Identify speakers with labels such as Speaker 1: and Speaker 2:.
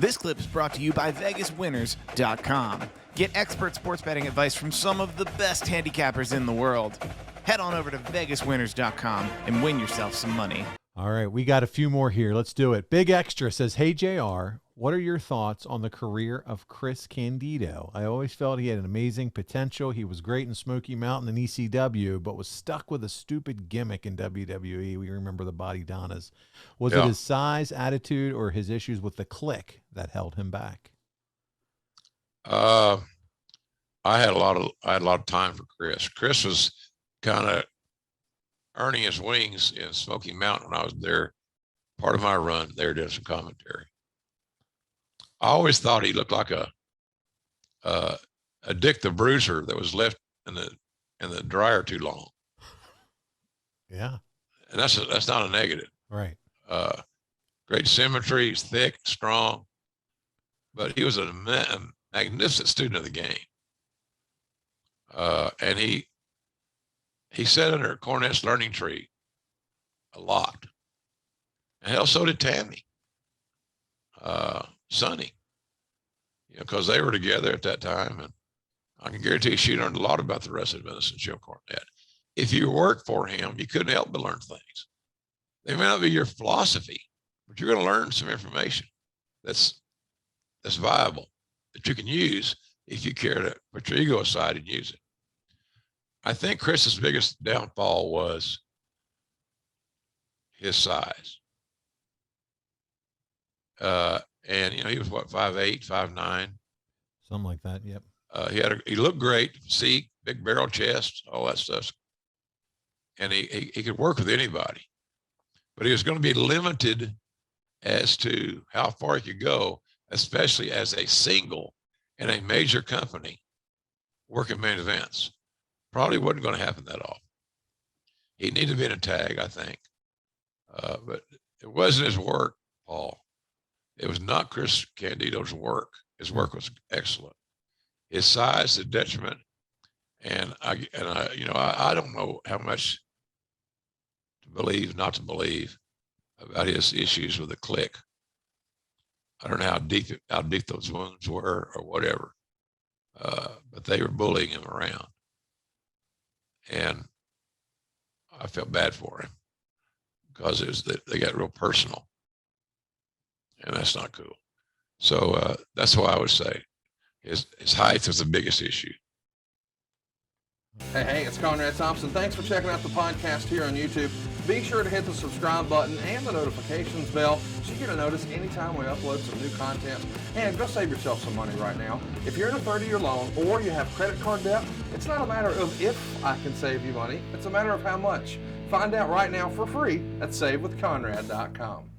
Speaker 1: This clip is brought to you by VegasWinners.com. Get expert sports betting advice from some of the best handicappers in the world. Head on over to VegasWinners.com and win yourself some money.
Speaker 2: All right, we got a few more here. Let's do it. Big Extra says, hey, JR, what are your thoughts on the career of Chris Candido? I always felt he had an amazing potential. He was great in Smoky Mountain and ECW, but was stuck with a stupid gimmick in WWE. We remember the Body Donnas. Was it his size, attitude, or his issues with the Click that held him back?
Speaker 3: I had a lot of time for Chris. Chris was kind of earning his wings in Smoky Mountain when I was there. Part of my run there, did some commentary. I always thought he looked like a Dick the Bruiser that was left in the dryer too long.
Speaker 2: Yeah,
Speaker 3: and that's not a negative.
Speaker 2: Right.
Speaker 3: Great symmetry. He's thick, strong, but he was a magnificent student of the game. And he sat under Cornette's learning tree a lot. And hell, so did Tammy, Sonny, because they were together at that time. And I can guarantee she learned a lot about the rest of Venice and Jim Cornette. If you work for him, you couldn't help but learn things. They may not be your philosophy, but you're going to learn some information that's viable, that you can use if you care to put your ego aside and use it. I think Chris's biggest downfall was his size. And he was what, 5'8", 5'9",
Speaker 2: something like that. Yep.
Speaker 3: He looked great, physique, big barrel chest, all that stuff. And he could work with anybody, but he was going to be limited as to how far he could go, especially as a single in a major company working main events. Probably wasn't going to happen that often. He needed to be in a tag, I think. But it wasn't his work, Paul. It was not Chris Candido's work. His work was excellent. His size, the detriment, and I don't know how much to believe, not to believe about his issues with the Click. I don't know how deep those wounds were or whatever, but they were bullying him around. And I felt bad for him because they got real personal, and that's not cool. So that's why I would say his height is the biggest issue.
Speaker 4: Hey, it's Conrad Thompson. Thanks for checking out the podcast here on YouTube. Be sure to hit the subscribe button and the notifications bell so you get a notice anytime we upload some new content. And go save yourself some money right now. If you're in a 30-year loan or you have credit card debt, it's not a matter of if I can save you money. It's a matter of how much. Find out right now for free at SaveWithConrad.com.